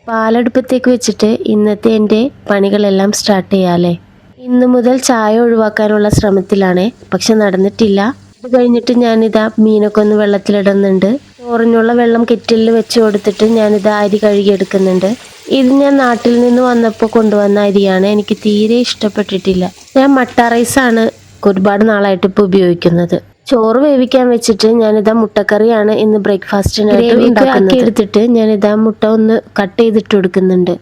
പാലടുപ്പത്തേക്ക് വെച്ചിട്ട് ഇന്നത്തെ എൻ്റെ പണികളെല്ലാം സ്റ്റാർട്ട് ചെയ്യാല്ലേ. ഇന്ന് മുതൽ ചായ ഒഴിവാക്കാനുള്ള ശ്രമത്തിലാണ്, പക്ഷെ നടന്നിട്ടില്ല. ഇത് കഴിഞ്ഞിട്ട് ഞാനിതാ മീനൊക്കെ ഒന്ന് വെള്ളത്തിലിടുന്നുണ്ട്. ചോറിനുള്ള വെള്ളം കെറ്റിലിൽ വെച്ച് കൊടുത്തിട്ട് ഞാനിതാ അരി കഴുകിയെടുക്കുന്നുണ്ട്. ഇത് ഞാൻ നാട്ടിൽ നിന്ന് വന്നപ്പോൾ കൊണ്ടുവന്ന അരിയാണ്. എനിക്ക് തീരെ ഇഷ്ടപ്പെട്ടിട്ടില്ല. ഞാൻ മട്ട റൈസാണ് ഒരുപാട് നാളായിട്ട് ഇപ്പോൾ ഉപയോഗിക്കുന്നത്. ചോറ് വേവിക്കാൻ വെച്ചിട്ട് ഞാനിതാ മുട്ടക്കറിയാണ് ഇന്ന് ബ്രേക്ക്ഫാസ്റ്റിനായിട്ട് എടുത്തിട്ട് ഞാനിതാ മുട്ട ഒന്ന് കട്ട് ചെയ്തിട്ട് കൊടുക്കുന്നുണ്ട്.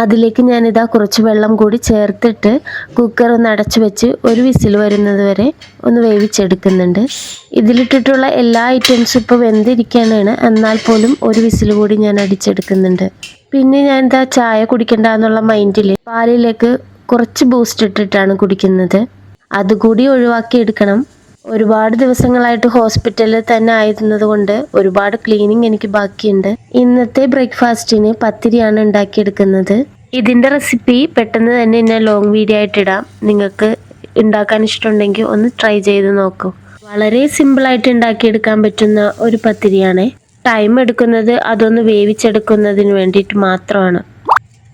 അതിലേക്ക് ഞാനിതാ കുറച്ച് വെള്ളം കൂടി ചേർത്തിട്ട് കുക്കർ ഒന്ന് അടച്ചു വെച്ച് ഒരു വിസിൽ വരുന്നത് വരെ ഒന്ന് വേവിച്ചെടുക്കുന്നുണ്ട്. ഇതിലിട്ടിട്ടുള്ള എല്ലാ ഐറ്റംസും ഇപ്പോൾ വെന്തിരിക്കാനാണ്, എന്നാൽ പോലും ഒരു വിസിൽ കൂടി ഞാൻ അടിച്ചെടുക്കുന്നുണ്ട്. പിന്നെ ഞാനിതാ ചായ കുടിക്കണ്ട എന്നുള്ള മൈൻഡിൽ പാലിലേക്ക് കുറച്ച് ബൂസ്റ്റ് ഇട്ടിട്ടാണ് കുടിക്കുന്നത്. അതുകൂടി ഒഴിവാക്കി എടുക്കണം. ഒരുപാട് ദിവസങ്ങളായിട്ട് ഹോസ്പിറ്റലിൽ തന്നെ ആയിരുന്നത് കൊണ്ട് ഒരുപാട് ക്ലീനിങ് എനിക്ക് ബാക്കിയുണ്ട്. ഇന്നത്തെ ബ്രേക്ക്ഫാസ്റ്റിന് പത്തിരിയാണ് ഉണ്ടാക്കിയെടുക്കുന്നത്. ഇതിൻ്റെ റെസിപ്പി പെട്ടെന്ന് തന്നെ ഞാൻ ലോങ് വീഡിയോ ആയിട്ട് ഇടാം. നിങ്ങൾക്ക് ഉണ്ടാക്കാൻ ഇഷ്ടമുണ്ടെങ്കിൽ ഒന്ന് ട്രൈ ചെയ്ത് നോക്കൂ. വളരെ സിമ്പിളായിട്ട് ഉണ്ടാക്കിയെടുക്കാൻ പറ്റുന്ന ഒരു പത്തിരിയാണ്. ടൈം എടുക്കുന്നത് അതൊന്ന് വേവിച്ചെടുക്കുന്നതിന് വേണ്ടിയിട്ട് മാത്രമാണ്.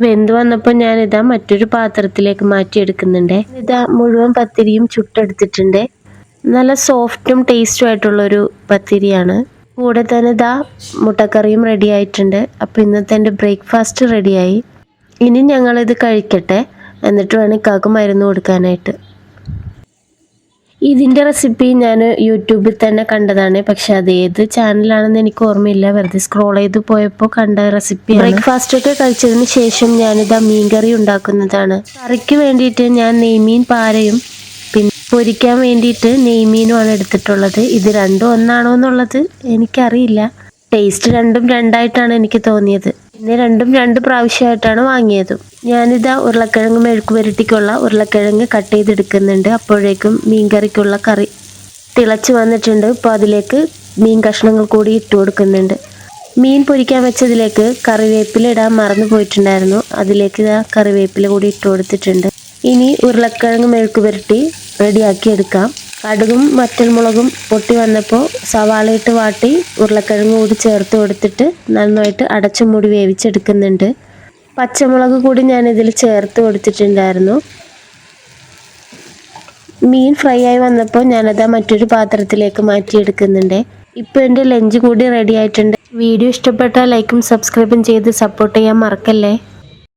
വെന്ത് വന്നപ്പോൾ ഞാനിതാ മറ്റൊരു പാത്രത്തിലേക്ക് മാറ്റിയെടുക്കുന്നുണ്ട്. ഇതാ മുഴുവൻ പത്തിരിയും ചുട്ടെടുത്തിട്ടുണ്ട്. നല്ല സോഫ്റ്റും ടേസ്റ്റും ആയിട്ടുള്ളൊരു പത്തിരിയാണ്. കൂടെ തന്നെ ഇതാ മുട്ടക്കറിയും റെഡി ആയിട്ടുണ്ട്. അപ്പോൾ ഇന്നത്തെ എൻ്റെ ബ്രേക്ക്ഫാസ്റ്റ് റെഡിയായി. ഇനി ഞങ്ങളിത് കഴിക്കട്ടെ, എന്നിട്ട് വേണം ഇക്കാക്ക് മരുന്ന് കൊടുക്കാനായിട്ട്. ഇതിൻ്റെ റെസിപ്പി ഞാൻ യൂട്യൂബിൽ തന്നെ കണ്ടതാണ്, പക്ഷെ അത് ഏത് ചാനലാണെന്ന് എനിക്ക് ഓർമ്മയില്ല. വെറുതെ സ്ക്രോൾ ചെയ്ത് പോയപ്പോൾ കണ്ട റെസിപ്പി. ബ്രേക്ക്ഫാസ്റ്റൊക്കെ കഴിച്ചതിന് ശേഷം ഞാനിതാ മീൻകറി ഉണ്ടാക്കുന്നതാണ്. കറിക്ക് വേണ്ടിയിട്ട് ഞാൻ നെയ്മീൻ പാരയും പിന്നെ പൊരിക്കാൻ വേണ്ടിയിട്ട് നെയ്മീനുമാണ് എടുത്തിട്ടുള്ളത്. ഇത് രണ്ടും ഒന്നാണോ എന്നുള്ളത് എനിക്കറിയില്ല. ടേസ്റ്റ് രണ്ടും രണ്ടായിട്ടാണ് എനിക്ക് തോന്നിയത്. പിന്നെ രണ്ടും രണ്ട് പ്രാവശ്യമായിട്ടാണ് വാങ്ങിയതും. ഞാനിതാ ഉരുളക്കിഴങ്ങ് മെഴുക്ക് പുരട്ടിക്കുള്ള ഉരുളക്കിഴങ്ങ് കട്ട് ചെയ്തെടുക്കുന്നുണ്ട്. അപ്പോഴേക്കും മീൻകറിക്കുള്ള കറി തിളച്ച് വന്നിട്ടുണ്ട്. ഇപ്പോൾ അതിലേക്ക് മീൻ കഷ്ണങ്ങൾ കൂടി ഇട്ട് കൊടുക്കുന്നുണ്ട്. മീൻ പൊരിക്കാൻ വെച്ചതിലേക്ക് കറിവേപ്പില ഇടാൻ മറന്നു പോയിട്ടുണ്ടായിരുന്നു. അതിലേക്ക് ഇതാ കറിവേപ്പില കൂടി ഇട്ട് കൊടുത്തിട്ടുണ്ട്. ഇനി ഉരുളക്കിഴങ്ങ് മെഴുക്ക് പുരട്ടി റെഡിയാക്കി എടുക്കാം. കടുകും മറ്റൽമുളകും പൊട്ടി വന്നപ്പോൾ സവാളയിട്ട് വാട്ടി ഉരുളക്കിഴങ്ങ് കൂടി ചേർത്ത് കൊടുത്തിട്ട് നന്നായിട്ട് അടച്ചു മൂടി വേവിച്ചെടുക്കുന്നുണ്ട്. പച്ചമുളക് കൂടി ഞാനിതിൽ ചേർത്ത് കൊടുത്തിട്ടുണ്ടായിരുന്നു. മീൻ ഫ്രൈ ആയി വന്നപ്പോൾ ഞാനത് മറ്റൊരു പാത്രത്തിലേക്ക് മാറ്റിയെടുക്കുന്നുണ്ട്. ഇപ്പോൾ എൻ്റെ ലഞ്ച് കൂടി റെഡി ആയിട്ടുണ്ട്. വീഡിയോ ഇഷ്ടപ്പെട്ടാൽ ലൈക്കും സബ്സ്ക്രൈബും ചെയ്ത് സപ്പോർട്ട് ചെയ്യാൻ മറക്കല്ലേ.